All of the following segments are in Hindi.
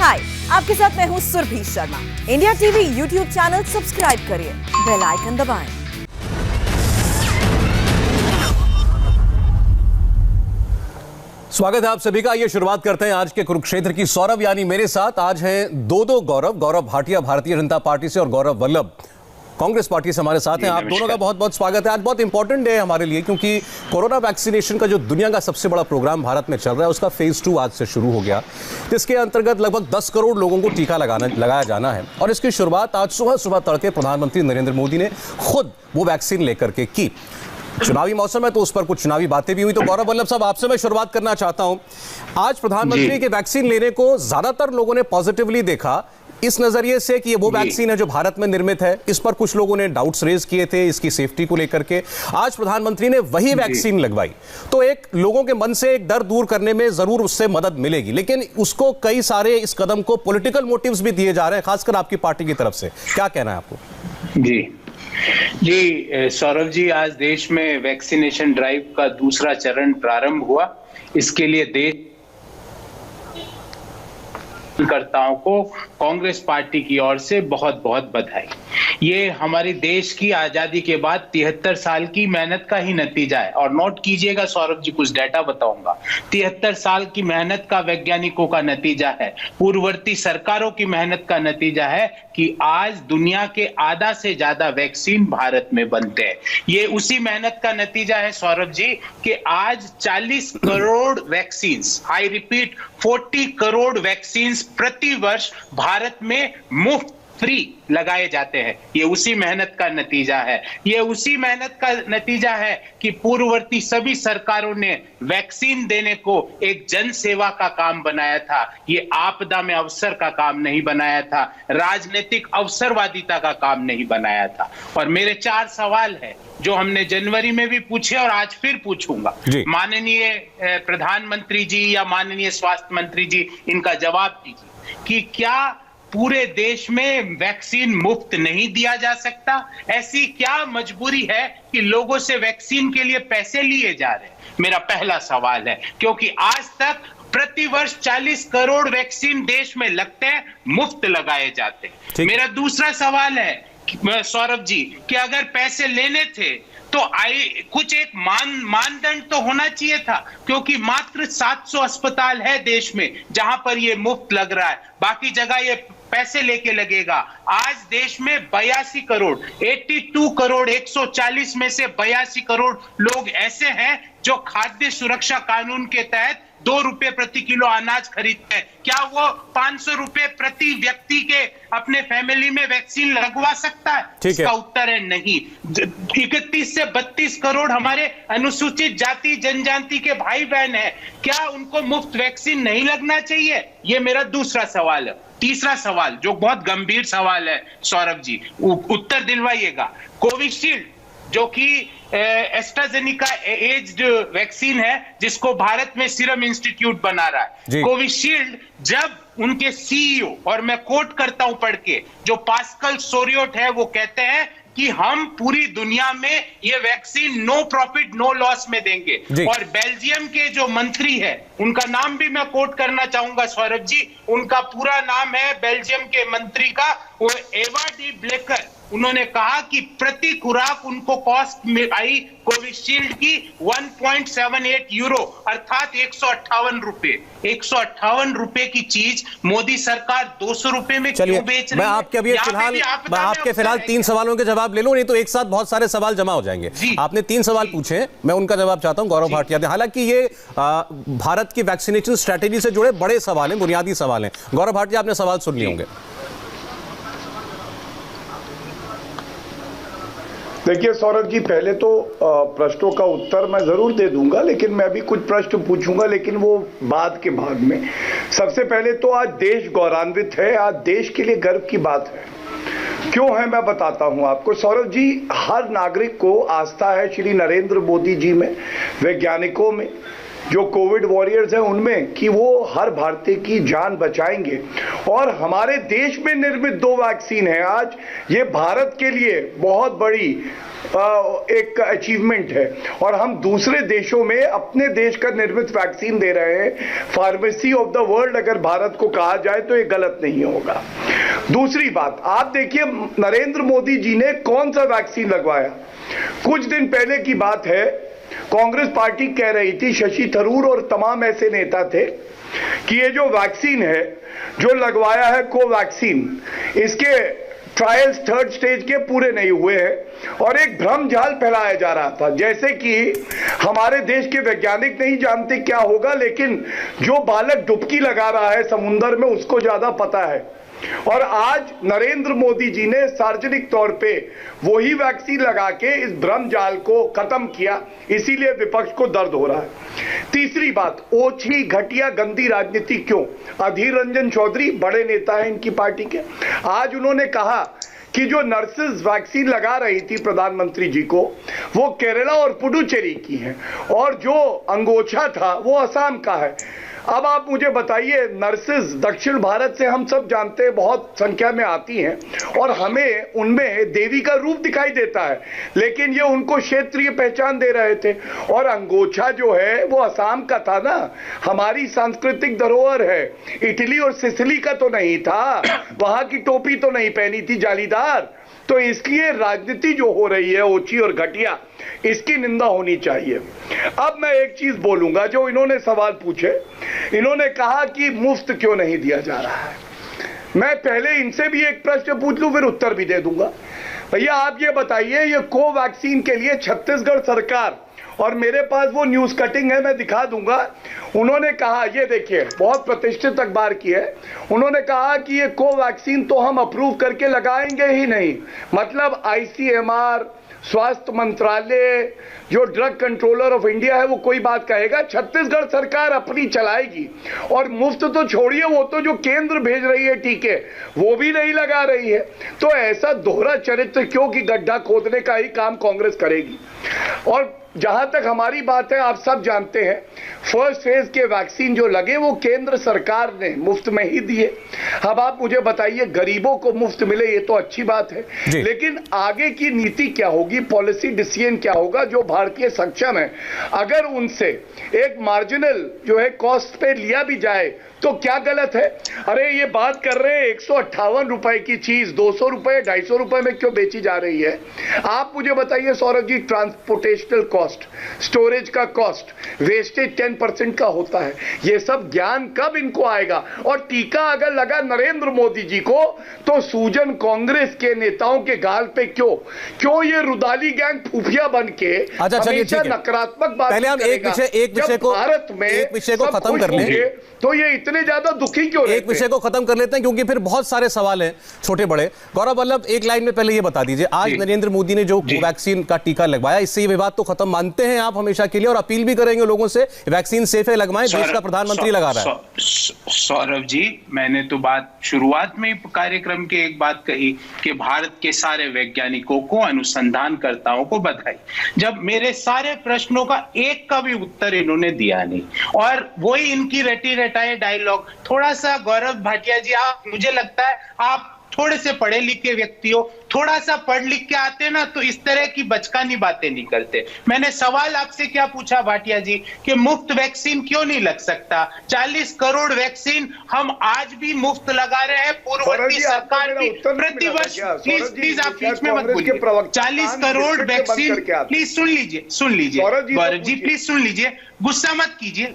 हाय, आपके साथ मैं हूँ Surabhi Sharma. India TV YouTube channel subscribe करिए, बेल आइकन दबाएं। स्वागत है आप सभी का। ये शुरुआत करते हैं आज के कुरुक्षेत्र की। सौरभ यानी मेरे साथ आज हैं दो गौरव भाटिया भारतीय जनता पार्टी से और गौरव वल्लभ कांग्रेस पार्टी से हमारे साथ हैं। आप दोनों का बहुत बहुत स्वागत है। आज बहुत इंपॉर्टेंट डे है हमारे लिए, क्योंकि कोरोना वैक्सीनेशन का जो दुनिया का सबसे बड़ा प्रोग्राम भारत में चल रहा है, उसका फेज 2 आज से शुरू हो गया, जिसके अंतर्गत लगभग 10 करोड़ लोगों को टीका लगाया जाना है। और इसकी शुरुआत आज सुबह तड़के प्रधानमंत्री नरेंद्र मोदी ने खुद वो वैक्सीन लेकर के की। चुनावी मौसम है तो उस पर कुछ चुनावी बातें भी हुई। तो गौरव वल्लभ साहब, आपसे मैं शुरुआत करना चाहता हूं। आज प्रधानमंत्री के वैक्सीन लेने को ज्यादातर लोगों ने पॉजिटिवली देखा, इस नजरिए से कि ये वो वैक्सीन है जो भारत में निर्मित है। इस पर कुछ लोगों ने डाउट्स रेज किए थे इसकी सेफ्टी को लेकर के। आज प्रधानमंत्री ने वही वैक्सीन लगवाई, तो एक लोगों के मन से एक डर दूर करने में जरूर उससे मदद मिलेगी, लेकिन उसको कई सारे इस कदम को पॉलिटिकल मोटिव्स भी दिए जा रहे हैं, खासकर आपकी पार्टी की तरफ से। क्या कहना है आपको? जी सौरभ जी, आज देश में वैक्सीनेशन ड्राइव का दूसरा चरण प्रारंभ हुआ। इसके लिए देश कर्ताओं को कांग्रेस पार्टी की ओर से बहुत बहुत बधाई। ये हमारे देश की आजादी के बाद 73 साल की मेहनत का ही नतीजा है। और नोट कीजिएगा सौरभ जी, कुछ डाटा बताऊंगा। 73 साल की मेहनत का वैज्ञानिकों का नतीजा है, पूर्ववर्ती सरकारों की मेहनत का नतीजा है कि आज दुनिया के आधा से ज्यादा वैक्सीन भारत में बनते हैं। ये उसी मेहनत का नतीजा है सौरभ जी कि आज 40 crore vaccine, I repeat 40 crore vaccine प्रति वर्ष भारत में मुफ्त फ्री लगाए जाते हैं। ये उसी मेहनत का नतीजा है। ये उसी मेहनत का नतीजा है कि पूर्ववर्ती सभी सरकारों ने वैक्सीन देने को एक जन सेवा का काम बनाया था। ये आपदा में अवसर का काम नहीं बनाया था, राजनीतिक अवसरवादिता का काम नहीं बनाया था। और मेरे 4 सवाल हैं जो हमने जनवरी में भी पूछे और आज फिर पूछूंगा। माननीय प्रधानमंत्री जी या माननीय स्वास्थ्य मंत्री जी, इनका जवाब दीजिए कि क्या पूरे देश में वैक्सीन मुफ्त नहीं दिया जा सकता? ऐसी क्या मजबूरी है कि लोगों से वैक्सीन के लिए पैसे लिए जा रहे हैं? मेरा पहला सवाल है, क्योंकि आज तक प्रति वर्ष 40 करोड़ वैक्सीन देश में लगते हैं, मुफ्त लगाए जाते हैं। मेरा दूसरा सवाल है सौरभ जी कि अगर पैसे लेने थे तो कुछ एक मानदंड तो होना चाहिए था, क्योंकि मात्र 700 अस्पताल है देश में जहां पर ये मुफ्त लग रहा है, बाकी जगह ये पैसे लेके लगेगा। आज देश में 82 करोड़ 82 करोड़ 140 में से 82 करोड़ लोग ऐसे हैं जो खाद्य सुरक्षा कानून के तहत 2 रुपए प्रति किलो अनाज खरीदते हैं। क्या वो 500 रुपए प्रति व्यक्ति के अपने फैमिली में वैक्सीन लगवा सकता है? इसका उत्तर है नहीं। 31 से 32 करोड़ हमारे अनुसूचित जाति जनजाति के भाई बहन हैं, क्या उनको मुफ्त वैक्सीन नहीं लगना चाहिए? ये मेरा दूसरा सवाल है। तीसरा सवाल जो बहुत गंभीर सवाल है सौरभ जी, उत्तर दिलवाइएगा। कोविशील्ड जो कि एस्ट्राजेनेका एज्ड वैक्सीन है, जिसको भारत में सीरम इंस्टीट्यूट बना रहा है, कोविशील्ड जब उनके सीईओ, और मैं कोट करता हूं पढ़ के, जो पास्कल सोरियोट है, वो कहते हैं कि हम पूरी दुनिया में ये vaccine no profit no loss में देंगे। और बेल्जियम के जो मंत्री है, उनका नाम भी मैं कोट करना चाहूंगा सौरभ जी, उनका पूरा नाम है बेल्जियम के मंत्री का, वो एवा डी ब्लेकर। उन्होंने कहा कि प्रति खुराक उनको कॉस्ट में आई कोविशील्ड की 1.78 यूरो, अर्थात 158 रुपए। 158 रुपए की चीज मोदी सरकार 200 रुपए में क्यों बेच रही है? मैं आपके फिलहाल 3 सवालों के जवाब ले लूं, नहीं तो एक साथ बहुत सारे सवाल जमा हो जाएंगे। आपने 3 सवाल पूछे, मैं उनका जवाब चाहता हूं गौरव भाटिया ने। हालांकि ये भारत की वैक्सीनेशन स्ट्रेटेजी से जुड़े बड़े सवाल हैं, बुनियादी सवाल हैं। गौरव भाटिया, आपने सवाल सुन लिए होंगे। देखिए सौरभ जी, पहले तो प्रश्नों का उत्तर मैं जरूर दे दूंगा, लेकिन मैं भी कुछ प्रश्न पूछूंगा, लेकिन वो बाद के भाग में। सबसे पहले तो आज देश गौरवान्वित है, आज देश के लिए गर्व की बात है। क्यों है मैं बताता हूं आपको। सौरभ जी, हर नागरिक को आस्था है श्री नरेंद्र मोदी जी में, वैज्ञानिकों में, जो कोविड वॉरियर्स हैं उनमें कि वो हर भारतीय की जान बचाएंगे। और हमारे देश में निर्मित 2 वैक्सीन है। आज ये भारत के लिए बहुत बड़ी एक अचीवमेंट है और हम दूसरे देशों में अपने देश का निर्मित वैक्सीन दे रहे हैं। फार्मेसी ऑफ द वर्ल्ड अगर भारत को कहा जाए तो ये गलत नहीं होगा। दूसरी बात, आप देखिए नरेंद्र मोदी जी ने कौन सा वैक्सीन लगवाया। कुछ दिन पहले की बात है, कांग्रेस पार्टी कह रही थी, शशि थरूर और तमाम ऐसे नेता थे कि ये जो वैक्सीन है जो लगवाया है कोवैक्सीन, इसके ट्रायल्स 3rd स्टेज के पूरे नहीं हुए हैं और एक भ्रम जाल फैलाया जा रहा था, जैसे कि हमारे देश के वैज्ञानिक नहीं जानते क्या होगा, लेकिन जो बालक डुबकी लगा रहा है समुंदर में उसको ज्यादा पता है। और आज नरेंद्र मोदी जी ने सार्वजनिक तौर पे वही वैक्सीन लगा के इस भ्रम जाल को खत्म किया, इसीलिए विपक्ष को दर्द हो रहा है। तीसरी बात, ओछी घटिया गंदी राजनीति क्यों? अधीर रंजन चौधरी बड़े नेता हैं इनकी पार्टी के, आज उन्होंने कहा कि जो नर्सेज वैक्सीन लगा रही थी प्रधानमंत्री जी को वो केरला और पुडुचेरी की हैं और जो अंगोछा था वो असम का है। अब आप मुझे बताइए, नर्सेज दक्षिण भारत से हम सब जानते हैं बहुत संख्या में आती हैं और हमें उनमें देवी का रूप दिखाई देता है, लेकिन ये उनको क्षेत्रीय पहचान दे रहे थे। और अंगोछा जो है वो असम का था ना, हमारी सांस्कृतिक धरोहर है, इटली और सिसिली का तो नहीं था, वहां की टोपी तो नहीं पहनी थी जालीदार। तो इसलिए राजनीति जो हो रही है ओछी और घटिया, इसकी निंदा होनी चाहिए। अब मैं एक चीज बोलूंगा, जो इन्होंने सवाल पूछे, इन्होंने कहा कि मुफ्त क्यों नहीं दिया जा रहा है। मैं पहले इनसे भी एक प्रश्न पूछ लूं फिर उत्तर भी दे दूंगा। भैया आप ये बताइए, ये कोवैक्सीन के लिए छत्तीसगढ़ सरकार, और मेरे पास वो न्यूज कटिंग है मैं दिखा दूंगा, उन्होंने कहा, ये देखिए बहुत प्रतिष्ठित अखबार की है, उन्होंने कहा कि ये कोवैक्सीन तो हम अप्रूव करके लगाएंगे ही नहीं। मतलब ICMR, स्वास्थ्य मंत्रालय, जो ड्रग कंट्रोलर ऑफ इंडिया है वो कोई बात कहेगा, छत्तीसगढ़ सरकार अपनी चलाएगी। और मुफ्त तो छोड़िए, वो तो जो केंद्र भेज रही है टीके वो भी नहीं लगा रही है। तो ऐसा दोहरा चरित्र क्यों कि गड्ढा खोदने का ही काम कांग्रेस करेगी। और जहां तक हमारी बात है, आप सब जानते हैं फर्स्ट फेज के वैक्सीन जो लगे वो केंद्र सरकार ने मुफ्त में ही दिए। अब आप मुझे बताइए, गरीबों को मुफ्त मिले ये तो अच्छी बात है, लेकिन आगे की नीति क्या होगी, पॉलिसी डिसीजन क्या होगा जो भारतीय सक्षम है, अगर उनसे एक मार्जिनल जो है कॉस्ट पे लिया भी जाए तो क्या गलत है? अरे ये बात कर रहे हैं 158 रुपए की चीज 200 रुपए 250 रुपए में क्यों बेची जा रही है? आप मुझे बताइए सौरभ जी, ट्रांसपोर्टेशनल कॉस्ट, स्टोरेज का कॉस्ट, वेस्टेज 10% का होता है, ये सब ज्ञान कब इनको आएगा? और टीका अगर लगा नरेंद्र मोदी जी को तो सूजन कांग्रेस के नेताओं के गाल पे क्यों ये रुदाली गैंग फूफिया बन के हमेशा नकारात्मक बात पहले हम एक विषय को भारत में खत्म कर लें, तो ये इतने ज्यादा दुखी क्यों? एक विषय को खत्म कर लेते हैं क्योंकि फिर बहुत सारे सवाल हैं छोटे बड़े। गौरव वल्लभ, एक लाइन में पहले ये बता दीजिए, आज नरेंद्र मोदी ने जो कोवैक्सीन का टीका लगवाया, इससे ये विवाद तो खत्म मानते हैं आप हमेशा के लिए, और अपील भी करेंगे लोगों से वैक्सीन सेफ है, लगवाएं, देश का प्रधानमंत्री लगा रहा है। सौरभ जी, मैंने तो बात शुरुआत में कार्यक्रम के एक बात कही कि भारत के सारे वैज्ञानिकों को, अनुसंधानकर्ताओं को बधाई, जब मेरे सारे प्रश्नों का एक का भी उत्तर इन्होंने दिया नहीं, और वही इनकी रटी रटाए डायलॉग। थोड़ा सा गौरव भाटिया जी, आप, मुझे लगता है आप थोड़े से पढ़े लिखे व्यक्ति हो, थोड़ा सा पढ़ लिख के आते ना तो इस तरह की बचकानी बातें नहीं करते। मैंने सवाल आपसे क्या पूछा भाटिया जी कि मुफ्त वैक्सीन क्यों नहीं लग सकता? 40 करोड़ वैक्सीन हम आज भी मुफ्त लगा रहे हैं पूर्ववर्ती सरकार की प्रतिवर्ष। प्लीज आप बीच में मत बोलिए। 40 करोड़ वैक्सीन, प्लीज सुन लीजिए गौरव जी, प्लीज सुन लीजिए, गुस्सा मत कीजिए।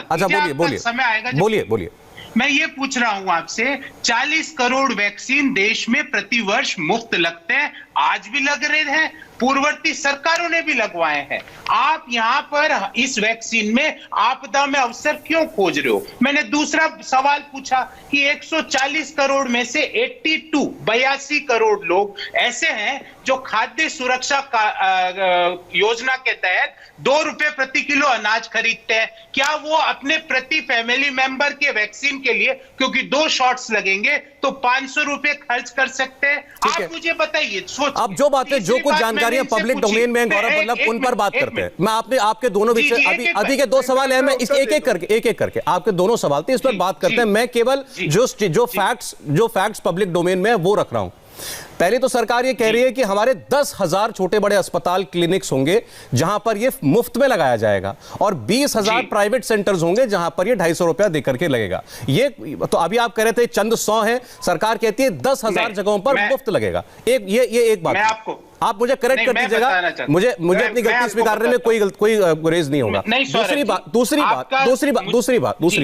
अच्छा बोलिए, समय आएगा, बोलिए। मैं ये पूछ रहा हूं आपसे, 40 करोड़ वैक्सीन देश में प्रतिवर्ष मुफ्त लगते हैं, आज भी लग रहे हैं, पूर्ववर्ती सरकारों ने भी लगवाए हैं। आप यहां पर इस वैक्सीन में आपदा में अवसर क्यों खोज रहे हो? मैंने दूसरा सवाल पूछा कि 140 करोड़ में से 82 करोड़ लोग ऐसे हैं जो खाद्य सुरक्षा योजना के तहत 2 रुपए प्रति किलो अनाज खरीदते हैं। क्या वो अपने प्रति फैमिली मेंबर के वैक्सीन के लिए, क्योंकि 2 शॉट्स लगेंगे, तो 500 रुपए खर्च कर सकते हैं? आप मुझे बताइए, अब जो बातें, जो कुछ जानकारियां पब्लिक डोमेन में गौरव वल्लभ, उन पर बात करते हैं। मैं आपके दोनों विषय, अभी के 2 सवाल हैं, मैं इस एक एक करके आपके दोनों सवाल थे, इस पर बात करते हैं। मैं केवल जो फैक्ट्स पब्लिक डोमेन में है वो रख रहा हूं। पहले तो सरकार ये कह रही है कि हमारे 10,000 छोटे बड़े अस्पताल, क्लिनिक्स होंगे जहां पर ये मुफ्त में लगाया जाएगा, और 20,000 प्राइवेट सेंटर्स होंगे जहां पर ये 250 रुपया देकर के लगेगा। ये तो अभी आप कह रहे थे चंद 100 है, सरकार कहती है 10,000 जगहों पर मुफ्त लगेगा। ये एक बात आप मुझे करेक्ट कर दीजिएगा, मुझे अपनी गलती स्वीकारने में कोई गुरेज नहीं होगा। दूसरी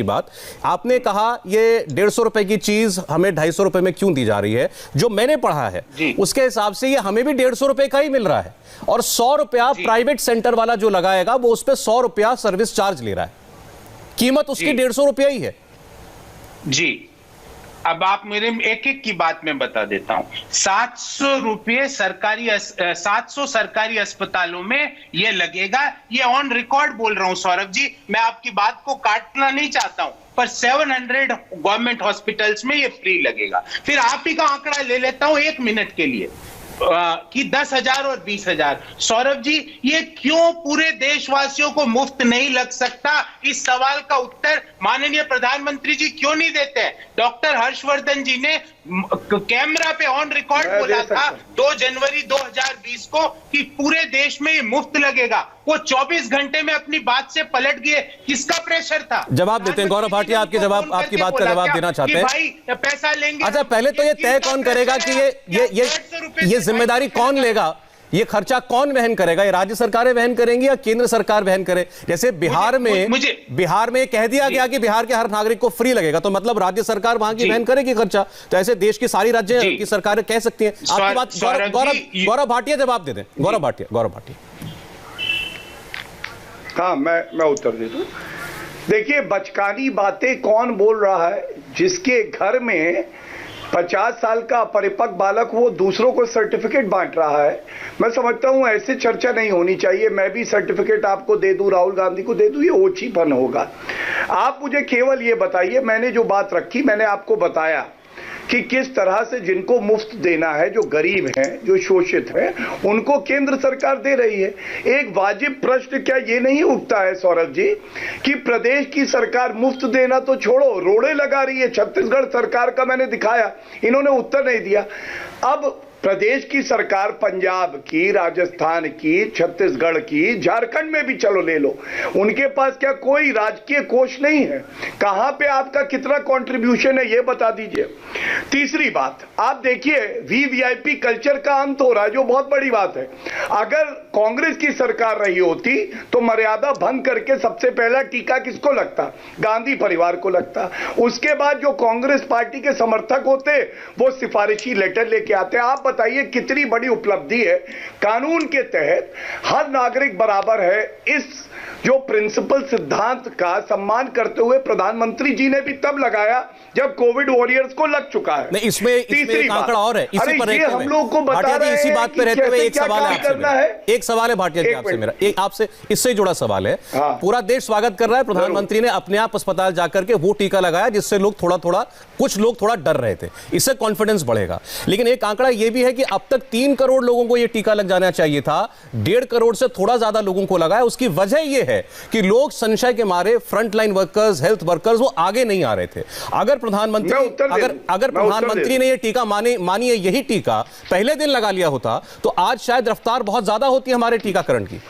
बात आपने कहा ये 150 रुपए की चीज हमें 250 रुपए में क्यों दी जा रही है। जो मैंने पढ़ा है उसके हिसाब से ये हमें भी 150 रुपए का ही मिल रहा है, और 100 रुपया प्राइवेट सेंटर वाला जो लगाएगा वो उस पर 100 रुपया सर्विस चार्ज ले रहा है, कीमत उसकी 150 रुपया ही है। जी, अब आप मेरे एक एक की बात में बता देता हूं। 700 सरकारी अस्पतालों में ये लगेगा, ये ऑन रिकॉर्ड बोल रहा हूं सौरभ जी, मैं आपकी बात को काटना नहीं चाहता हूं, पर 700 गवर्नमेंट हॉस्पिटल्स में ये फ्री लगेगा। फिर आप ही का आंकड़ा ले लेता हूं 1 मिनट के लिए कि 10,000 और 20,000। सौरभ जी, ये क्यों पूरे देशवासियों को मुफ्त नहीं लग सकता, इस सवाल का उत्तर माननीय प्रधानमंत्री जी क्यों नहीं देते हैं। डॉक्टर हर्षवर्धन जी ने कैमरा पे ऑन रिकॉर्ड बोला था 2 जनवरी 2020 को कि पूरे देश में ये मुफ्त लगेगा। वो 24 घंटे में अपनी बात से पलट गए। किसका प्रेशर था? जवाब देते हैं गौरव भाटिया, आपकी बात का जवाब देना चाहते हैं। भाई पैसा लेंगे। अच्छा, पहले तो ये तय कौन करेगा कि ये जिम्मेदारी कौन लेगा, ये खर्चा कौन वहन करेगा? ये राज्य सरकारें वहन करेंगी या केंद्र सरकार वहन करे? जैसे बिहार में कह दिया गया कि बिहार के हर नागरिक को फ्री लगेगा, तो मतलब राज्य सरकार वहां की वहन करेगी खर्चा। तो ऐसे देश की सारी राज्य की सरकारें कह सकती हैं। आपकी बात गौरव भाटिया जवाब दे दें। गौरव भाटिया। हाँ, मैं उत्तर दे दूं। देखिए, बचकानी बातें कौन बोल रहा है? जिसके घर में 50 साल का अपरिपक्व बालक वो दूसरों को सर्टिफिकेट बांट रहा है। मैं समझता हूं ऐसे चर्चा नहीं होनी चाहिए। मैं भी सर्टिफिकेट आपको दे दूं, राहुल गांधी को दे दूं, ये ओछीपन होगा। आप मुझे केवल ये बताइए, मैंने जो बात रखी मैंने आपको बताया कि किस तरह से जिनको मुफ्त देना है, जो गरीब हैं, जो शोषित हैं, उनको केंद्र सरकार दे रही है। एक वाजिब प्रश्न क्या ये नहीं उठता है सौरभ जी कि प्रदेश की सरकार मुफ्त देना तो छोड़ो, रोड़े लगा रही है। छत्तीसगढ़ सरकार का मैंने दिखाया, इन्होंने उत्तर नहीं दिया। अब प्रदेश की सरकार पंजाब की, राजस्थान की, छत्तीसगढ़ की, झारखंड में भी चलो ले लो, उनके पास क्या कोई राजकीय कोष नहीं है? कहां पे आपका कितना कंट्रीब्यूशन है ये बता दीजिए। तीसरी बात, आप देखिए वीवीआईपी कल्चर का अंत हो रहा है, जो बहुत बड़ी बात है। अगर कांग्रेस की सरकार रही होती तो मर्यादा भंग करके सबसे पहला टीका किसको लगता? गांधी परिवार को लगता। उसके बाद जो कांग्रेस पार्टी के समर्थक होते वो सिफारिशी लेटर लेके आते। आप बताइए कितनी बड़ी उपलब्धि है। कानून के तहत हर नागरिक बराबर है, इस जो प्रिंसिपल सिद्धांत का सम्मान करते हुए प्रधानमंत्री जी ने भी तब लगाया जब कोविड वॉरियर्स को लग चुका है। नहीं, इसमें एक आंकड़ा और है, इसी पर रहते हम लोग को बता रहे हैं, इसी बात पे रहते हुए एक सवाल है आपसे मेरा। एक सवाल है भाटिया जी आपसे मेरा, एक आपसे इससे जुड़ा सवाल है। पूरा देश स्वागत कर रहा है, प्रधानमंत्री ने अपने आप अस्पताल जाकर के वो टीका लगाया जिससे लोग कुछ लोग थोड़ा डर रहे थे, इससे कॉन्फिडेंस बढ़ेगा। लेकिन एक आंकड़ा यह भी है कि अब तक 3 करोड़ लोगों को यह टीका लग जाना चाहिए था, 1.5 करोड़ से थोड़ा ज्यादा लोगों को लगा है। उसकी वजह यह है कि लोग संशय के मारे, फ्रंटलाइन वर्कर्स, हेल्थ वर्कर्स, वो आगे नहीं आ रहे थे। अगर प्रधानमंत्री ने यह टीका मानिए यही टीका पहले दिन लगा लिया होता तो आज शायद रफ्तार बहुत ज्यादा होती हमारे टीकाकरण की।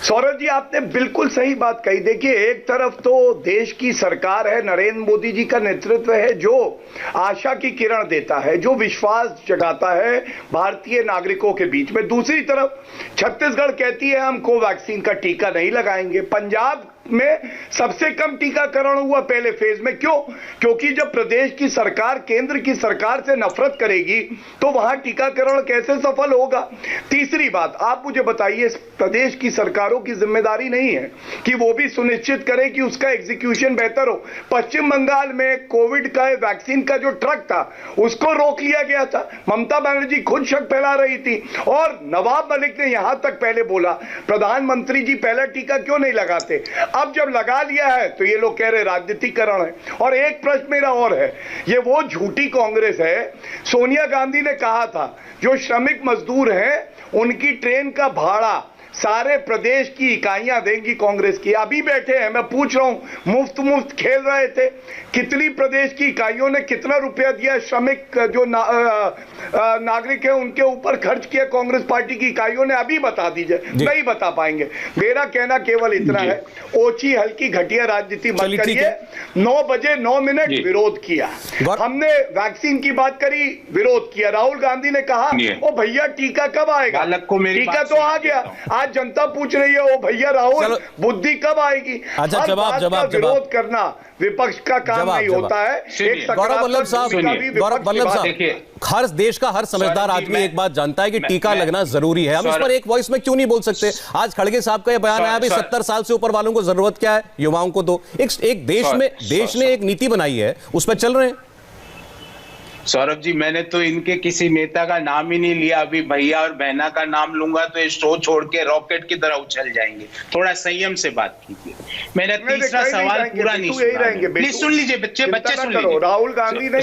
सौरभ जी, आपने बिल्कुल सही बात कही। देखिए, एक तरफ तो देश की सरकार है, नरेंद्र मोदी जी का नेतृत्व है, जो आशा की किरण देता है, जो विश्वास जगाता है भारतीय नागरिकों के बीच में। दूसरी तरफ छत्तीसगढ़ कहती है हम कोवैक्सीन का टीका नहीं लगाएंगे। पंजाब में सबसे कम टीकाकरण हुआ पहले फेज में। क्यों? क्योंकि जब प्रदेश की सरकार केंद्र की सरकार से नफरत करेगी तो वहां टीकाकरण कैसे सफल होगा? तीसरी बात, आप मुझे बताइए, प्रदेश की सरकारों की जिम्मेदारी नहीं है कि वो भी सुनिश्चित करें कि उसका एग्जीक्यूशन बेहतर हो? पश्चिम बंगाल में कोविड का वैक्सीन का जो ट्रक था उसको रोक लिया गया था। ममता बनर्जी खुद शक फैला रही थी और नवाब मलिक ने यहां तक पहले बोला प्रधानमंत्री जी पहला टीका क्यों नहीं लगाते। अब जब लगा लिया है तो ये लोग कह रहे राजनीतिकरण है। और एक प्रश्न मेरा और है, ये वो झूठी कांग्रेस है। सोनिया गांधी ने कहा था जो श्रमिक मजदूर हैं उनकी ट्रेन का भाड़ा सारे प्रदेश की इकाइयां देंगी कांग्रेस की। अभी बैठे हैं, मैं पूछ रहा हूं, मुफ्त खेल रहे थे। कितनी प्रदेश की इकाइयों ने कितना रुपया दिया श्रमिक जो नागरिक है उनके ऊपर खर्च किया कांग्रेस पार्टी की इकाइयों ने? अभी बता दीजिए। नहीं बता पाएंगे। मेरा कहना केवल इतना है, ओछी हल्की घटिया राजनीति मत करिए। 9 बजे 9 मिनट विरोध किया हमने, वैक्सीन की बात करी, विरोध किया। राहुल गांधी ने कहा ओ भैया टीका कब आएगा? टीका तो आ गया। आज जनता पूछ रही है ओ भैया राहुल बुद्धि कब आएगी? अच्छा, जवाब विरोध करना विपक्ष का काम नहीं होता है। गौरव वल्लभ साहब, हर देश का हर समझदार आदमी एक बात जानता है कि टीका लगना जरूरी है। हम इस पर एक वॉइस में क्यों नहीं बोल सकते? आज खड़गे साहब का यह बयान आया, भाई 70 साल से ऊपर वालों को जरूरत क्या है, युवाओं को दो। एक देश ने एक नीति बनाई है, उस पर चल रहे हैं। सौरभ जी, मैंने तो इनके किसी नेता का नाम ही नहीं लिया। अभी भैया और बहना का नाम लूंगा तो ये शो छोड़ के रॉकेट की तरह उछल जाएंगे। थोड़ा संयम से बात कीजिए। मेरा तीसरा सवाल पूरा नहीं सुना। प्लीज सुन लीजिए बच्चे सुन लीजिए। राहुल गांधी नहीं,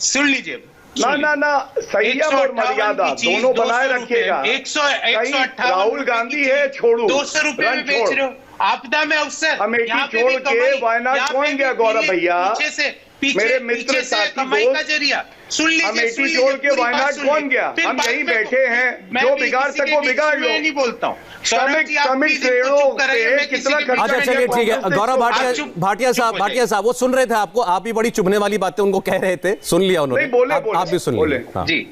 सुन लीजिए ना संयम और मर्यादा दोनों बनाए रखिएगा। 158 राहुल गांधी है, छोड़ो। 200 रुपए में बेच रहे हो। आपदा में अवसर अमेठी छोड़ के वायनाड कौन गया? गौरव भैया, मेरे मित्र साथी दोस्त, सुन लीजिए, अमेठी छोड़ के वायनाड कौन गया? हम यहीं बैठे हैं, जो बिगाड़ सको बिगाड़ लो। नहीं बोलता हूँ। श्रमिक ट्रेनों से कितना खर्चा? अच्छा चलिए ठीक है। गौरव भाटिया साहब वो सुन रहे थे आपको, आप भी बड़ी चुभने वाली बातें उनको कह रहे थे, सुन लिया उन्होंने। आप भी सुन लीजिए। जी,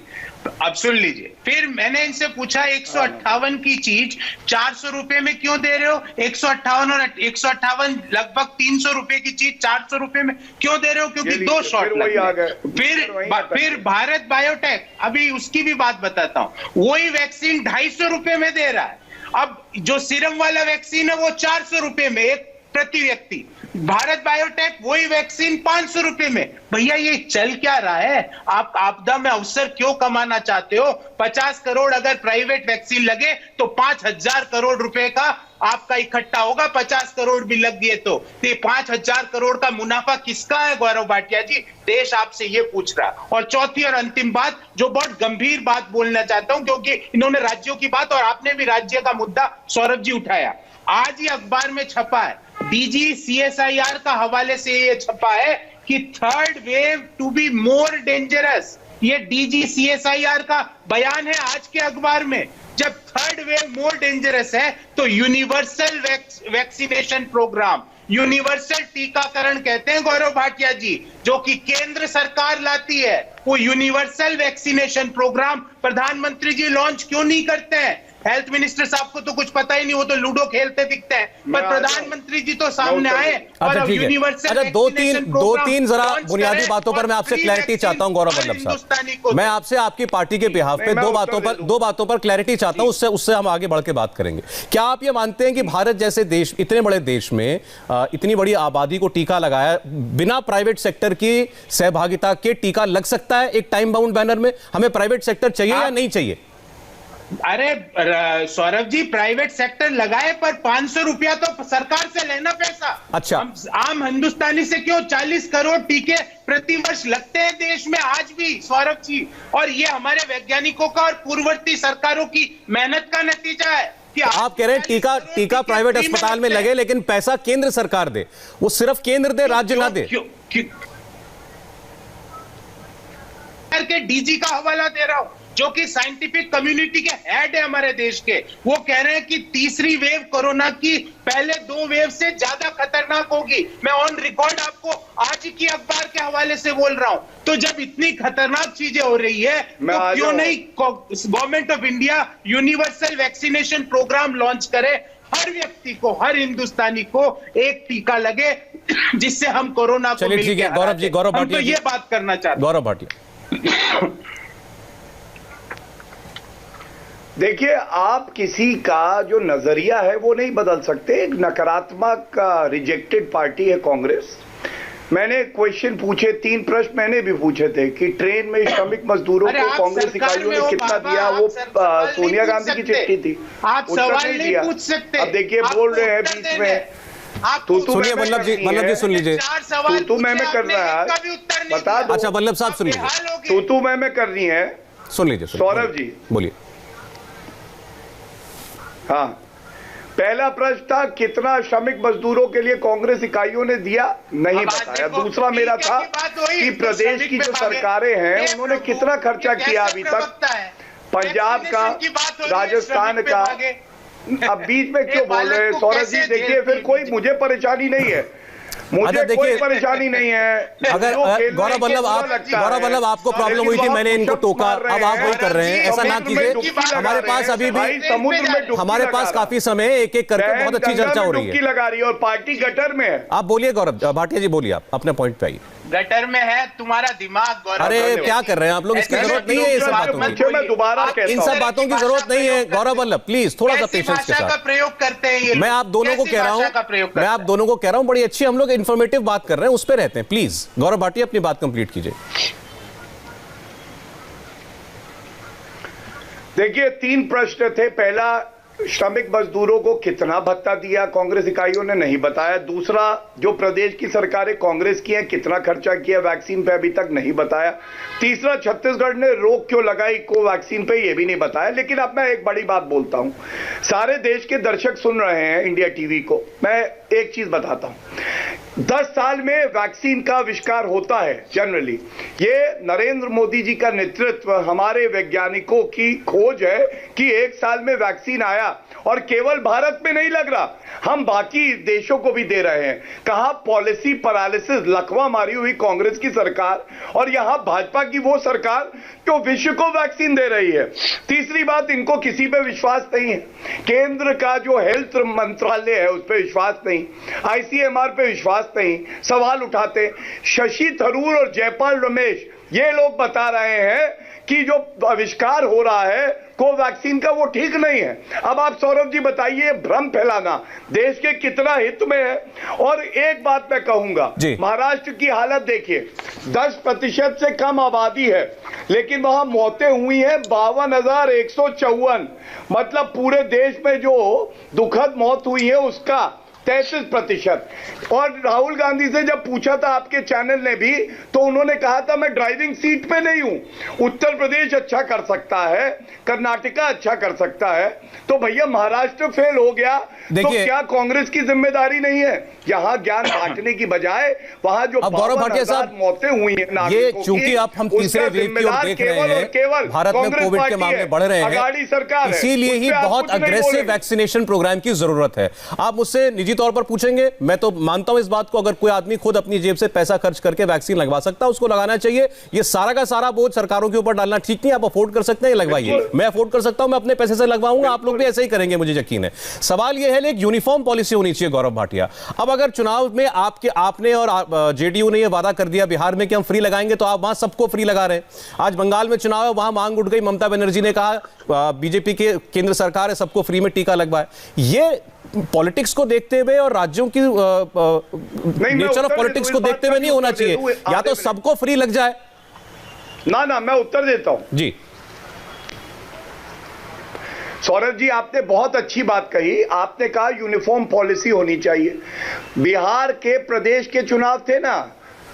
अब सुन लीजिए। फिर मैंने इनसे पूछा 158 की चीज 400 रुपए में क्यों दे रहे हो? 158 और 158 लगभग 300 रुपए की चीज 400 रुपए में क्यों दे रहे हो? क्योंकि 2 शॉट लगे। फिर भारत बायोटेक, अभी उसकी भी बात बताता हूं, वही वैक्सीन 250 रुपए में दे रहा है। अब जो सीरम वाला वैक्सीन है वो 400 रुपए में एक प्रति व्यक्ति। भारत बायोटेक वही वैक्सीन 500 रुपए में। भैया ये चल क्या रहा है? आप आपदा में अवसर क्यों कमाना चाहते हो? 50 करोड़ अगर प्राइवेट वैक्सीन लगे तो 5000 करोड़ रुपए का आपका इकट्ठा होगा। 50 करोड़ भी लग गए तो 5000 करोड़ का मुनाफा किसका है? गौरव भाटिया जी, देश आपसे ये पूछ रहा है। और चौथी और अंतिम बात, जो बहुत गंभीर बात बोलना चाहता हूं, क्योंकि इन्होंने राज्यों की बात और आपने भी राज्य का मुद्दा सौरभ जी उठाया। आज ही अखबार में छपा है, डीजी CSIR का हवाले से ये छपा है कि third wave to be more dangerous. ये डीजी CSIR का बयान है आज के अखबार में। जब थर्ड वेव मोर डेंजरस है तो यूनिवर्सल वैक्सीनेशन प्रोग्राम, यूनिवर्सल टीकाकरण कहते हैं गौरव भाटिया जी, जो कि केंद्र सरकार लाती है, वो यूनिवर्सल वैक्सीनेशन प्रोग्राम प्रधानमंत्री जी लॉन्च क्यों नहीं करते हैं? हेल्थ मिनिस्टर साहब को तो कुछ पता ही नहीं, वो तो लूडो खेलते दिखते हैं, पर प्रधानमंत्री जी तो सामने आए और अब यूनिवर्सल। अच्छा, दो तीन जरा बुनियादी बातों पर मैं आपसे क्लैरिटी चाहता हूं गौरव वल्लभ साहब। मैं आपसे आपकी पार्टी के बिहाफ पे दो बातों पर क्लैरिटी चाहता हूं, उससे हम आगे बढ़ के बात करेंगे। क्या आप ये मानते हैं कि भारत जैसे देश, इतने बड़े देश में इतनी बड़ी आबादी को टीका लगाया बिना प्राइवेट सेक्टर की सहभागिता के टीका लग सकता है एक टाइम बाउंड बैनर में? हमें प्राइवेट सेक्टर चाहिए या नहीं चाहिए? अरे सौरभ जी, प्राइवेट सेक्टर लगाए पर 500 रुपया तो सरकार से लेना पैसा। अच्छा, आम हिंदुस्तानी से क्यों? 40 करोड़ टीके प्रति वर्ष लगते हैं देश में आज भी सौरभ जी, और ये हमारे वैज्ञानिकों का और पूर्ववर्ती सरकारों की मेहनत का नतीजा है। कि आप कह रहे हैं टीका प्राइवेट अस्पताल में लगे लेकिन पैसा केंद्र सरकार दे, वो सिर्फ केंद्र दे, राज्य ना दे। के डीजी का हवाला दे रहा हूं, जो कि साइंटिफिक कम्युनिटी के हेड है हमारे देश के। वो कह रहे हैं कि तीसरी वेव कोरोना की पहले 2 वेव से ज्यादा खतरनाक होगी। मैं ऑन रिकॉर्ड आपको आज की अखबार के हवाले से बोल रहा हूं। तो जब इतनी खतरनाक चीजें हो रही है तो क्यों नहीं government of India universal vaccination programme launch करे? हर व्यक्ति को, हर हिंदुस्तानी को एक टीका लगे, जिससे हम कोरोना को मिलकर हरा दें। गौरव जी, गौरव भाटिया, तो ये बात करना चाहते हैं। गौरव भाटिया, देखिए, आप किसी का जो नजरिया है वो नहीं बदल सकते। एक नकारात्मक रिजेक्टेड पार्टी है कांग्रेस। मैंने क्वेश्चन पूछे, 3 प्रश्न मैंने भी पूछे थे कि ट्रेन में श्रमिक मजदूरों को कांग्रेस इकाइयों ने कितना दिया। वो सोनिया गांधी की चिट्ठी थी, आप सवाल नहीं पूछ सकते। अब देखिए, बोल रहे हैं बीच में सुनिए वल्लभ जी सुन लीजिए। तू मैं कर रहा है, बता दो। अच्छा वल्लभ साहब सुन लीजिए। तू मैं करनी है, सुन लीजिए सौरभ जी बोलिए। हाँ, पहला प्रश्न था कितना श्रमिक मजदूरों के लिए कांग्रेस इकाइयों ने दिया, नहीं बताया। दूसरा मेरा था कि प्रदेश की जो सरकारें हैं उन्होंने कितना खर्चा किया अभी तक, पंजाब का, राजस्थान का। अब बीच में क्यों बोल रहे हैं सौरभ जी? देखिए फिर कोई मुझे परेशानी नहीं है, मुझे कोई परेशानी नहीं है। अगर गौरव वल्लभ आपको प्रॉब्लम हुई थी, मैंने इनको टोका, अब आप वही कर रहे हैं, ऐसा ना कीजिए। हमारे पास अभी भी समुद्र में हमारे पास काफी समय है, एक एक करके बहुत अच्छी चर्चा हो रही है। लगा रही है और पार्टी गटर में है। आप बोलिए गौरव भाटिया जी, बोलिए आप अपने पॉइंट पे आइए। गटर में है तुम्हारा दिमाग गौरव। अरे क्या कर रहे हैं आप लोग, इसकी जरूरत नहीं है, इन सब बातों की, मैं दोबारा इन सब बातों की जरूरत नहीं है। गौरव वल्लभ प्लीज थोड़ा सा पेशेंस के साथ प्रयोग करते हैं। मैं आप दोनों को कह रहा हूं, बड़ी अच्छी हम लोग इन्फॉर्मेटिव बात कर रहे हैं, उस पर रहते हैं। प्लीज गौरव भाटिया अपनी बात कंप्लीट कीजिए। देखिए 3 प्रश्न थे। पहला, श्रमिक मजदूरों को कितना भत्ता दिया कांग्रेस इकाइयों ने, नहीं बताया। दूसरा, जो प्रदेश की सरकारें कांग्रेस की हैं कितना खर्चा किया वैक्सीन पे, अभी तक नहीं बताया। तीसरा, छत्तीसगढ़ ने रोक क्यों लगाई कोवैक्सीन पे, ये भी नहीं बताया। लेकिन अब मैं एक बड़ी बात बोलता हूं, सारे देश के दर्शक सुन रहे हैं इंडिया टीवी को, मैं एक चीज बताता हूं। 10 साल में वैक्सीन का आविष्कार होता है जनरली। ये नरेंद्र मोदी जी का नेतृत्व, हमारे वैज्ञानिकों की खोज है कि 1 साल में वैक्सीन आया, और केवल भारत में नहीं लग रहा, हम बाकी देशों को भी दे रहे हैं। कहा पॉलिसी पैरालिसिस, लकवा मारी हुई कांग्रेस की सरकार, और यहां भाजपा की वो सरकार जो विश्व को वैक्सीन दे रही है। तीसरी बात, इनको किसी पे विश्वास नहीं है। केंद्र का जो हेल्थ मंत्रालय है उस पर विश्वास नहीं, आईसीएमआर पे विश्वास नहीं, सवाल उठाते। शशि थरूर और जयपाल रमेश ये लोग बता रहे हैं कि जो आविष्कार हो रहा है कोवैक्सीन का वो ठीक नहीं है। अब आप सौरभ जी बताइए, भ्रम फैलाना देश के कितना हित में है। और एक बात मैं कहूंगा, महाराष्ट्र की हालत देखिए, 10% से कम आबादी है, लेकिन वहां मौतें हुई हैं 52,154, मतलब पूरे देश में जो दुखद मौत हुई है उसका 33%। और राहुल गांधी से जब पूछा था आपके चैनल ने भी, तो उन्होंने कहा था मैं ड्राइविंग सीट पे नहीं हूं, उत्तर प्रदेश अच्छा कर सकता है, कर्नाटका अच्छा कर सकता है, तो भैया महाराष्ट्र फेल हो गया तो क्या कांग्रेस की जिम्मेदारी नहीं है? यहां ज्ञान बांटने की बजाय वहां जो गौरव भाटिया साहब मौतें हुई हैं, ये चूंकि आप हम तीसरे वेव की ओर देख रहे हैं, भारत में कोविड के मामले बढ़ रहे हैं, इसीलिए ही बहुत अग्रेसिव वैक्सीनेशन प्रोग्राम की जरूरत है। आप मुझसे निजी तौर पर पूछेंगे, मैं तो मानता हूं इस बात को, अगर कोई आदमी खुद अपनी जेब से पैसा खर्च करके वैक्सीन लगवा सकता है उसको लगाना चाहिए। ये सारा का सारा बोझ सरकारों के ऊपर डालना ठीक नहीं। आप अफोर्ड कर सकते हैं, लगवाइए। मैं अफोर्ड कर सकता हूं, मैं अपने पैसे से लगवाऊंगा, आप लोग भी ऐसे ही करेंगे, मुझे यकीन है। सवाल यह है एक यूनिफॉर्म पॉलिसी होनी चाहिए गौरव भाटिया। अब अगर चुनाव में आपने और जेडीयू ने यह वादा कर दिया बिहार में कि हम फ्री लगाएंगे, तो आप वहां सबको फ्री लगा रहे हैं। आज बंगाल में चुनाव है, वहां मांग उठ गई, ममता बनर्जी ने कहा बीजेपी के केंद्र सरकार है, सबको फ्री में टीका लगवाए। ये पॉलिटिक्स को देखते हुए और राज्यों की नेचर ऑफ पॉलिटिक्स को देखते हुए नहीं होना चाहिए। या तो सबको फ्री लग जाए ना, मैं उत्तर देता हूं जी। सौरभ जी, आपने बहुत अच्छी बात कही। आपने कहा यूनिफॉर्म पॉलिसी होनी चाहिए। बिहार के प्रदेश के चुनाव थे ना,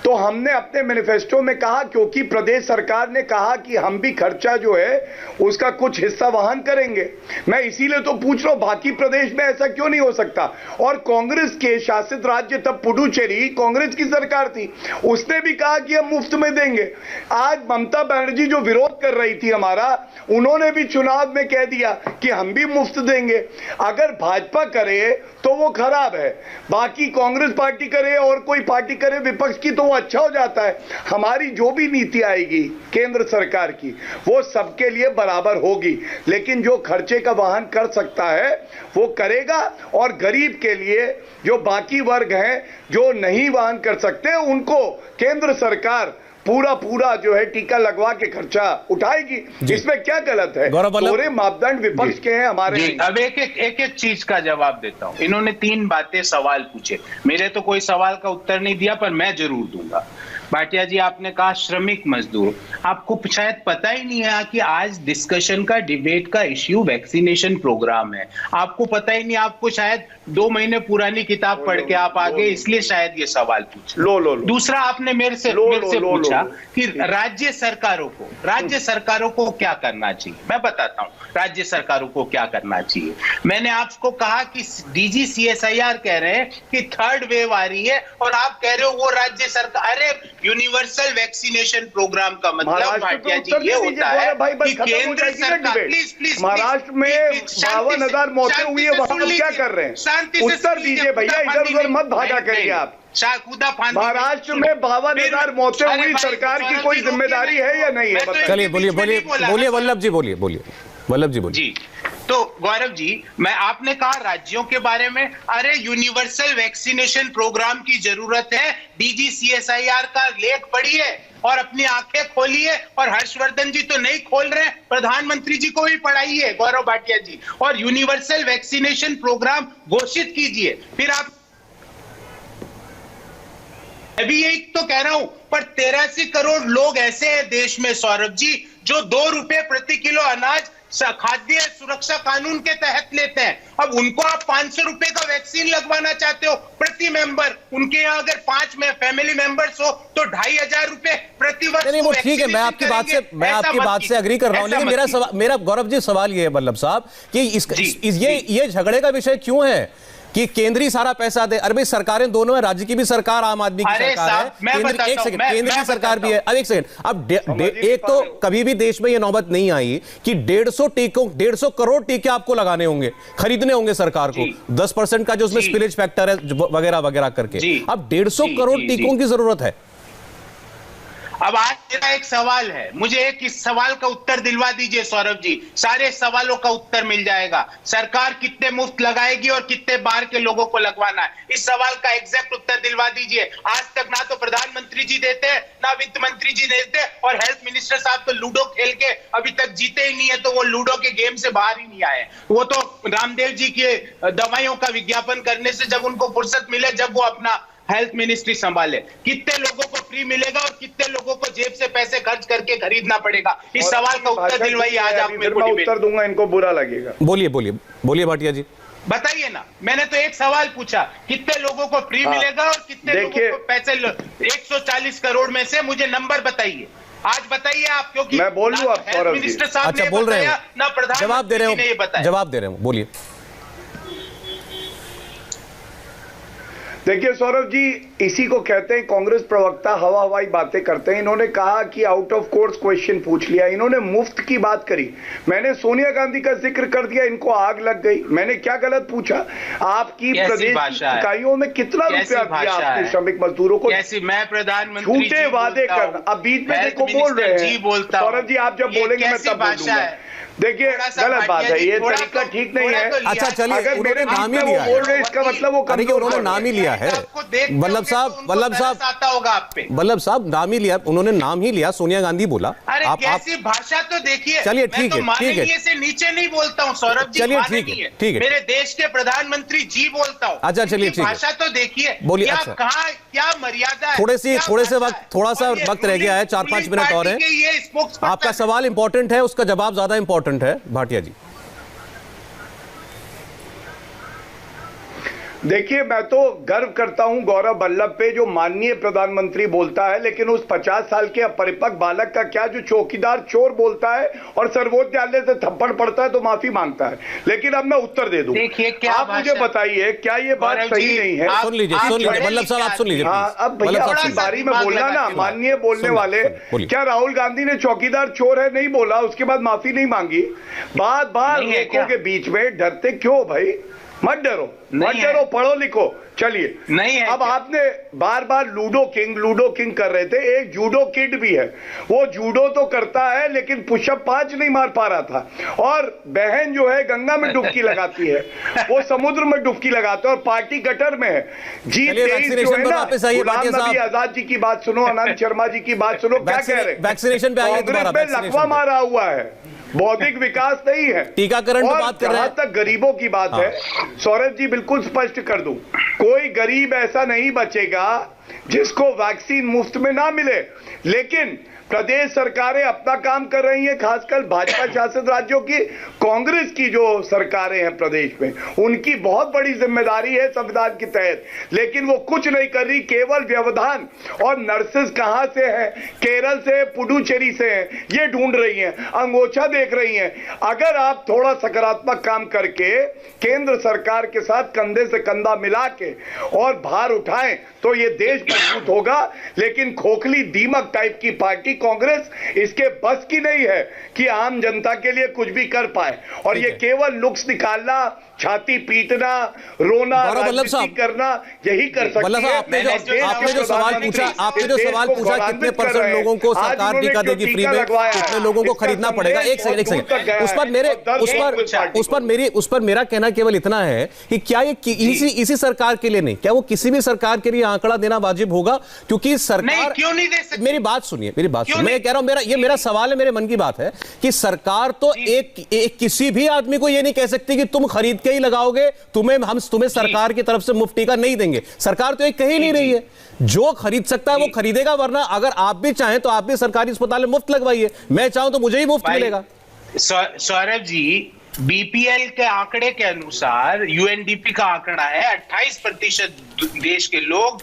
तो हमने अपने मैनिफेस्टो में कहा, क्योंकि प्रदेश सरकार ने कहा कि हम भी खर्चा जो है उसका कुछ हिस्सा वहन करेंगे। मैं इसीलिए तो पूछ रहा हूं, बाकी प्रदेश में ऐसा क्यों नहीं हो सकता? और कांग्रेस के शासित राज्य, तब पुडुचेरी कांग्रेस की सरकार थी, उसने भी कहा कि हम मुफ्त में देंगे। आज ममता बनर्जी जो विरोध कर रही थी हमारा, उन्होंने भी चुनाव में कह दिया कि हम भी मुफ्त देंगे। अगर भाजपा करे तो वो खराब है, बाकी कांग्रेस पार्टी करे और कोई पार्टी करे विपक्ष की, तो वो अच्छा हो जाता है। हमारी जो भी नीति आएगी केंद्र सरकार की, वो सबके लिए बराबर होगी, लेकिन जो खर्चे का वहन कर सकता है वो करेगा। और गरीब के लिए जो बाकी वर्ग हैं जो नहीं वहन कर सकते, उनको केंद्र सरकार पूरा जो है टीका लगवा के खर्चा उठाएगी। इसमें क्या गलत है? पूरे मापदंड विपक्ष के हैं हमारे। अब एक चीज का जवाब देता हूं। इन्होंने 3 बातें सवाल पूछे, मेरे तो कोई सवाल का उत्तर नहीं दिया, पर मैं जरूर दूंगा। भाटिया जी, आपने कहा श्रमिक मजदूर। आपको शायद पता ही नहीं है कि आज डिस्कशन का, डिबेट का इश्यू वैक्सीनेशन प्रोग्राम है। आपको पता ही नहीं, आपको शायद 2 महीने पुरानी किताब पढ़ के आप आगे, इसलिए शायद ये सवाल पूछा। दूसरा, आपने मेरे से पूछा कि राज्य सरकारों को क्या करना चाहिए। मैं बताता हूं राज्य सरकारों को क्या करना चाहिए। मैंने आपको कहा कि डीजी CSIR कह रहे हैं कि 3rd वेव आ रही है, और आप कह रहे हो वो राज्य सरकार। अरे यूनिवर्सल वैक्सीनेशन प्रोग्राम का मतलब भाटिया जी ये होता है कि केंद्र सरकार, प्लीज महाराष्ट्र में 52,000 मौतें हुई है, वहां हम क्या कर रहे हैं? उत्तर दीजिए भैया, इधर उधर मत भागा करिए आप। महाराष्ट्र में 52,000 मौतें हुई, सरकार की कोई जिम्मेदारी है या नहीं है? चलिए बोलिए वल्लभ जी, बोलिए जी। तो गौरव जी, मैं आपने कहा राज्यों के बारे में, अरे यूनिवर्सल वैक्सीनेशन प्रोग्राम की जरूरत है। डीजी CSIR का लेख पढ़िए और अपनी आंखें खोलिए। और हर्षवर्धन जी तो नहीं खोल रहे, प्रधानमंत्री जी को भी पढ़ाइए गौरव भाटिया जी, और यूनिवर्सल वैक्सीनेशन प्रोग्राम घोषित कीजिए। फिर आप, अभी यही तो कह रहा हूं, पर 83 करोड़ लोग ऐसे हैं देश में सौरभ जी, जो 2 रुपए प्रति किलो अनाज खाद्य सुरक्षा कानून के तहत लेते हैं। अब उनको आप 500 रुपए का वैक्सीन लगवाना चाहते हो प्रति मेंबर। उनके यहाँ अगर 5 फैमिली मेंबर्स हो तो 2,500 रुपए प्रति वर्ष। नहीं, वो ठीक है, मैं आपकी बात से अग्री कर रहा हूं, लेकिन मेरा गौरव जी सवाल ये है वल्लभ साहब कि ये झगड़े का विषय क्यों है कि केंद्रीय सारा पैसा दे। अरे भाई, सरकारें दोनों है, राज्य की भी सरकार, आम आदमी की सरकार है, केंद्र की सरकार भी है। अब एक सेकंड, अब एक तो कभी भी देश में यह नौबत नहीं आई कि 150 करोड़ टीके आपको लगाने होंगे, खरीदने होंगे सरकार को, 10% का जो उसमें स्पिलेज फैक्टर है वगैरह वगैरह करके। अब 150 करोड़ टीकों की जरूरत है। अब आज मेरा एक सवाल है, मुझे एक इस सवाल का उत्तर दिलवा दीजिए सौरभ जी। सारे सवालों का उत्तर मिल जाएगा। सरकार कितने मुफ्त लगाएगी और कितने बाहर के लोगों को लगवाना है, इस सवाल का एग्जैक्ट उत्तर दिलवा दीजिए। आज तक ना तो प्रधानमंत्री जी देते हैं, ना वित्त मंत्री जी देते, और हेल्थ मिनिस्टर साहब तो लूडो खेल के अभी तक जीते ही नहीं है, तो वो लूडो के गेम से बाहर ही नहीं आए। वो तो रामदेव जी के दवाइयों का विज्ञापन करने से जब उनको फुर्सत मिले, जब वो अपना हेल्थ मिनिस्ट्री संभाले। कितने लोगों को फ्री मिलेगा और कितने लोगों को जेब से पैसे खर्च करके खरीदना पड़ेगा, इस सवाल का उत्तर दिलवाइए आज आप मेरे को। उत्तर दूंगा, इनको बुरा लगेगा। बोलिए भाटिया जी, बताइए ना। मैंने तो एक सवाल पूछा, कितने लोगों को फ्री मिलेगा और कितने लोगों को पैसे। 140 करोड़ में से मुझे नंबर बताइए, आज बताइए आप, क्योंकि मैं बोल लूं, आप मिनिस्टर साहब अच्छा बोल रहे हैं, ना प्रधानमंत्री जवाब दे रहे हो, बोलिए। देखिए सौरभ जी, इसी को कहते हैं कांग्रेस प्रवक्ता हवाई बातें करते हैं। इन्होंने कहा कि आउट ऑफ कोर्स क्वेश्चन पूछ लिया, इन्होंने मुफ्त की बात करी, मैंने सोनिया गांधी का जिक्र कर दिया, इनको आग लग गई। मैंने क्या गलत पूछा? आपकी प्रदेश इकाइयों में कितना रुपया दिया आपने श्रमिक मजदूरों को? मैं प्रधानमंत्री झूठे वादे कर, अब बीच में देखो बोल रहे हैं सौरभ जी, आप जब बोलेंगे मैं तब बोलूंगा। देखिए गलत बात है, ये तरीका ठीक नहीं है। अच्छा चलिए, उन्होंने नाम ही लिया है, बोल रहे इसका मतलब वो उन्होंने नाम ही लिया है। वल्लभ साहब नाम ही लिया, उन्होंने नाम ही लिया, सोनिया गांधी बोला। आप भाषा तो देखिए। चलिए ठीक है, माननीय से नीचे नहीं बोलता हूँ सौरभ जी, चलिए ठीक है, मेरे देश के प्रधानमंत्री जी बोलता हूँ। अच्छा चलिए ठीक है, भाषा तो देखिए, बोलिए। अच्छा, कहाँ क्या मर्यादा है? थोड़ा सा वक्त रह गया है, 4-5 मिनट और है। आपका सवाल इंपॉर्टेंट है, उसका जवाब ज्यादा इंपॉर्टेंट है भाटिया जी। देखिए, मैं तो गर्व करता हूं गौरव वल्लभ पे, जो माननीय प्रधानमंत्री बोलता है, लेकिन उस 50 साल के अपरिपक्व बालक का क्या, जो चौकीदार चोर बोलता है और सर्वोच्च न्यायालय से थप्पड़ पड़ता है तो माफी मांगता है। लेकिन अब मैं उत्तर दे दूं, आप मुझे बताइए, क्या ये बात सही नहीं है? सुन लीजिए वल्लभ साहब, आप सुन लीजिए। हाँ, अब भैया अपनी बारी में बोलना ना, माननीय बोलने वाले। क्या राहुल गांधी ने चौकीदार चोर है नहीं बोला, उसके बाद माफी नहीं मांगी? बार लोगों के बीच में डरते क्यों भाई? मत डरो, पढ़ो लिखो। चलिए, नहीं है अब आपने बार बार लूडो किंग कर रहे थे। एक जूडो किड भी है, वो जूडो तो करता है लेकिन पुशअप 5 नहीं मार पा रहा था। और बहन जो है गंगा में डुबकी लगाती है, वो समुद्र में डुबकी लगाते है, और पार्टी गटर में है। G23 जो है ना, गुलाम नबी आजाद जी की बात सुनो, आनंद शर्मा जी की बात सुनो, क्या कह रहे हैं? वैक्सीनेशन पे कांग्रेस में लकवा मारा हुआ है, बौद्धिक विकास नहीं है। टीकाकरण की बात कर रहे हैं। जहां तक गरीबों की बात है, सौरभ जी बिल्कुल स्पष्ट कर दूं, कोई गरीब ऐसा नहीं बचेगा जिसको वैक्सीन मुफ्त में ना मिले। लेकिन प्रदेश सरकारें अपना काम कर रही हैं, खासकर भाजपा शासित राज्यों की, कांग्रेस की जो सरकारें हैं प्रदेश में, उनकी बहुत बड़ी जिम्मेदारी है संविधान के तहत, लेकिन वो कुछ नहीं कर रही। केवल व्यवधान और नर्सेज कहां से हैं, केरल से, पुडुचेरी से हैं, ये ढूंढ रही हैं, अंगोछा देख रही हैं। अगर आप थोड़ा सकारात्मक काम करके केंद्र सरकार के साथ कंधे से कंधा मिला के और भार उठाएं तो ये देश मजबूत होगा। लेकिन खोखली दीमक टाइप की पार्टी कांग्रेस, इसके बस की नहीं है कि आम जनता के लिए कुछ भी कर पाए, और ये केवल नुक्स निकालना, छाती पीटना, रोना, राजनीति करना, यही कर सकती है। आपने जो सवाल पूछा कितने परसेंट लोगों को सरकार टीका देगी फ्री में, कितने लोगों को खरीदना पड़ेगा, एक सेकंड, उस पर मेरा कहना केवल इतना है कि क्या ये इसी सरकार के लिए नहीं, क्या वो किसी भी सरकार के लिए आंकड़ा देना वाजिब होगा? क्योंकि सरकार, क्यों नहीं दे सकती? मेरी बात सुनिए, मैं कह रहा हूं, मेरा सवाल है, मेरे मन की बात है कि सरकार तो एक किसी भी आदमी को ये नहीं कह सकती कि तुम खरीद के ही लगाओगे, तुम्हें सरकार की तरफ से मुफ्त टीका नहीं देंगे। सरकार तो एक कह ही नहीं रही है, जो खरीद सकता है वो खरीदेगा, वरना अगर आप भी चाहें तो आप भी सरकारी अस्पताल में मुफ्त लगवाइए, मैं चाहूं तो मुझे ही मुफ्त मिलेगा। सौरभ जी, बीपीएल के आंकड़े के अनुसार, यूएनडीपी का आंकड़ा है 28% देश के लोग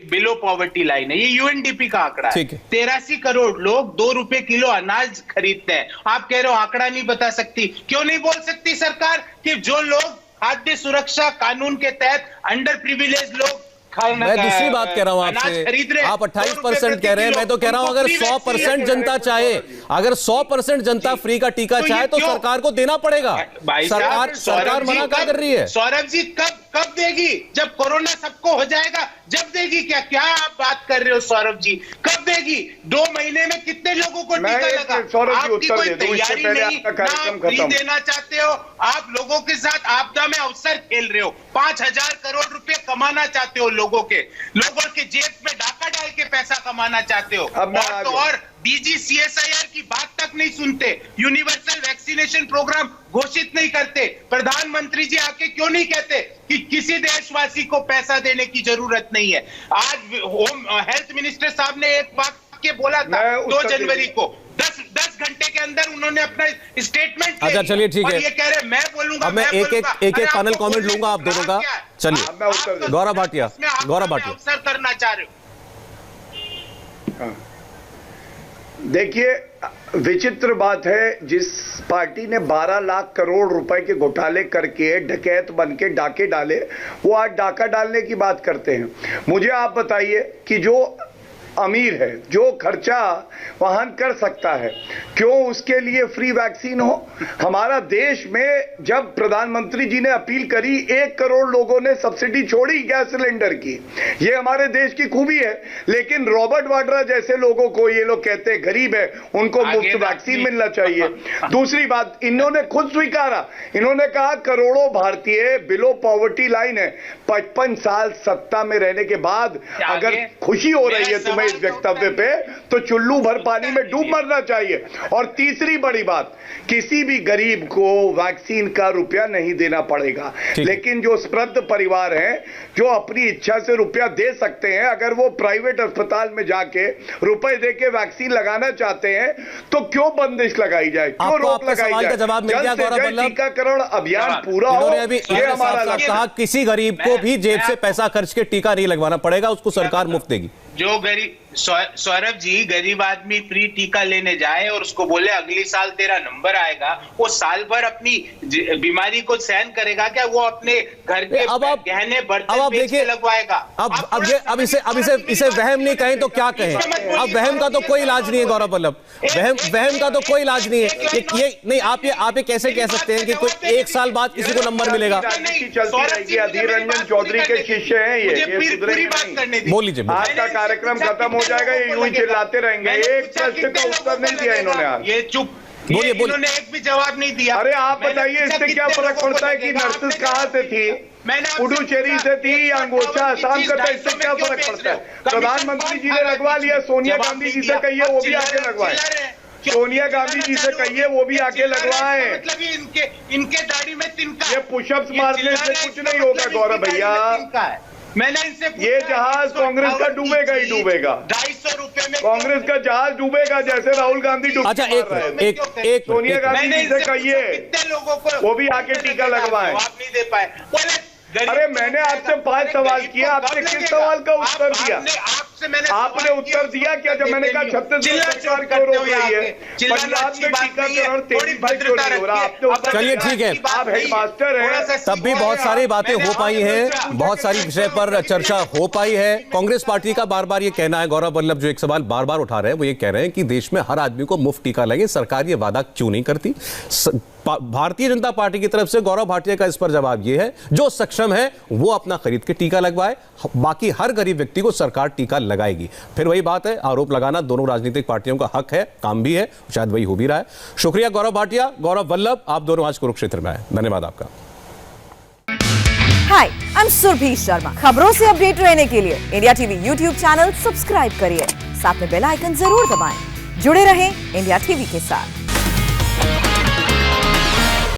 बिलो पॉवर्टी लाइन है, ये यूएनडीपी का आंकड़ा है। 83 करोड़ लोग 2 रुपए किलो अनाज खरीदते हैं। आप कह रहे हो आंकड़ा नहीं बता सकती, क्यों नहीं बोल सकती सरकार कि जो लोग खाद्य सुरक्षा कानून के तहत अंडर प्रिविलेज लोग, मैं दूसरी बात कह रहा हूं आपसे, आप 28% कह रहे हैं, मैं तो कह रहा हूं अगर 100% जनता चाहे, अगर 100% जनता फ्री का टीका चाहे तो सरकार को देना पड़ेगा। सरकार मना क्या कर रही है? सौरभ जी कब देगी? जब कोरोना सबको हो जाएगा जब देगी। क्या आप बात कर रहे हो सौरभ जी? कब देगी? 2 महीने में कितने लोगों को टीका लगा? आपकी कोई तैयारी नहीं, ना आप फ्री देना चाहते हो, आप लोगों के साथ आपदा में अवसर खेल रहे हो। 5,000 करोड़ रुपए कमाना चाहते हो, लोगों के जेब में डाका डाल के पैसा कमाना चाहते हो, और डीजीसीएसआईआर की बात तक नहीं सुनते, यूनिवर्सल वैक्सीनेशन प्रोग्राम घोषित नहीं करते। प्रधानमंत्री जी आके क्यों नहीं कहते कि किसी देशवासी को पैसा देने की जरूरत नहीं है? आज होम हेल्थ मिनिस्टर साहब ने एक वाक्य बोला था 2 जनवरी को, 10 घंटे के अंदर उन्होंने अपना स्टेटमेंट। अच्छा चलिए ठीक है, ये कह रहे मैं बोलूंगा, अब मैं एक फाइनल कमेंट लूंगा आप दोनों का। चलिए गौरव भाटिया अवसर करना चाह रहे हो। देखिए, विचित्र बात है, जिस पार्टी ने 12 लाख करोड़ रुपए के घोटाले करके डकैत बन के डाके डाले, वो आज डाका डालने की बात करते हैं। मुझे आप बताइए कि जो अमीर है, जो खर्चा वहन कर सकता है, क्यों उसके लिए फ्री वैक्सीन हो? हमारा देश में जब प्रधानमंत्री जी ने अपील करी, 1 करोड़ लोगों ने सब्सिडी छोड़ी गैस सिलेंडर की, ये हमारे देश की खूबी है। लेकिन रॉबर्ट वाड्रा जैसे लोगों को, ये लोग कहते हैं गरीब है, उनको मुफ्त वैक्सीन मिलना चाहिए। दूसरी बात, इन्होंने खुद स्वीकारा, इन्होंने कहा करोड़ों भारतीय बिलो पॉवर्टी लाइन है। 55 साल सत्ता में रहने के बाद अगर खुशी हो रही है तुम्हें इस वक्तव्य पे, तो चुल्लू भर पानी में डूब मरना चाहिए। और तीसरी बड़ी बात, किसी भी गरीब को वैक्सीन का रुपया नहीं देना पड़ेगा, लेकिन जो समृद्ध परिवार हैं, जो अपनी इच्छा से रुपया दे सकते हैं, अगर वो प्राइवेट अस्पताल में जाके रुपए दे के वैक्सीन लगाना चाहते हैं, तो क्यों बंदिश लगाई जाए, क्यों रोक लगाई जाए? जवाब मिल गया गौरव वल्लभ। टीकाकरण अभियान पूरा हो, ये हमारा लक्ष्य है। किसी गरीब को भी जेब से पैसा खर्च के टीका नहीं लगवाना पड़ेगा, उसको सरकार मुफ्त देगी। जो गरीब, सौरभ जी, गरीब आदमी फ्री टीका लेने जाए और उसको बोले अगले साल तेरा नंबर आएगा, वो साल भर अपनी बीमारी को सहन करेगा क्या? वो अपने घर के गहने बर्तन बेच के लगवाएगा। अब इसे वहम नहीं कहें तो क्या कहें? अब वहम का तो कोई इलाज नहीं है गौरव वल्लभ, वहम का तो कोई इलाज नहीं है। ये नहीं, आप ये कैसे कह सकते हैं कि कोई 1 साल बाद किसी को नंबर मिलेगा? अधीर रंजन चौधरी के शिष्य हैं ये, बोल लीजिए। आपका कार्यक्रम खत्म हो जाएगा, ये यूं ही चिल्लाते रहेंगे। एक प्रश्न का उत्तर नहीं दिया इन्होंने आज। ये चुप, बोलिए। इन्होंने एक भी जवाब नहीं दिया। अरे आप बताइए, इससे क्या फर्क पड़ता है कि नर्सेस कहां से थी, पुडुचेरी से थी या अंगोछा आसाम का था? इससे क्या फर्क पड़ता है? प्रधानमंत्री जी ने लगवा लिया, सोनिया गांधी जी से कहिए वो भी आके लगवाए। सोनिया गांधी जी से कहिए वो भी आके लगवाएं। मतलब ये इनके दाढ़ी में तिनका, ये पुशअप्स मारने से कुछ नहीं होगा गौरव भैया। मैंने इनसे ये जहाज कांग्रेस का डूबेगा ही डूबेगा। 250 रुपए में कांग्रेस का जहाज डूबेगा जैसे राहुल गांधी डूब अच्छा एक सोनिया गांधी जी से कहिए कितने लोगों को वो भी आके टीका लगवाएं। आप नहीं दे पाए। अरे मैंने आपसे 5 सवाल किया, आपने किस सवाल का उत्तर दिया? आपने उत्तर दिया क्या जब मैंने कहा छत्तीसगढ़ सरकार क्यों रोक रही है, पंजाब में टीकाकरण तेजी से क्यों नहीं हो रहा? आपने उत्तर चलिए ठीक है, आप हेडमास्टर हैं। तब भी बहुत सारी बातें हो पाई हैं, बहुत सारी विषय पर चर्चा हो पाई है। कांग्रेस पार्टी का बार बार ये कहना है, गौरव वल्लभ जो एक सवाल बार बार उठा रहे हैं वो ये कह रहे हैं कि देश में हर आदमी को मुफ्त टीका लगे, सरकार ये वादा क्यों नहीं करती? भारतीय जनता पार्टी की तरफ से गौरव भाटिया का इस पर जवाब यह है, जो सक्षम है वो अपना खरीद के टीका लगवाए, बाकी हर गरीब व्यक्ति को सरकार टीका लगाएगी। फिर वही बात है, आरोप लगाना दोनों राजनीतिक पार्टियों का हक है, काम भी है, शायद वही हो भी रहा है। शुक्रिया गौरव भाटिया, गौरव वल्लभ, आप दोनों आज कुरुक्षेत्र में आए, धन्यवाद आपका। हाय, आई एम सुरभि शर्मा। खबरों से अपडेट रहने के लिए India TV YouTube channel subscribe करिए, साथ में बेल आइकन जरूर दबाएं। जुड़े रहें इंडिया टीवी के साथ।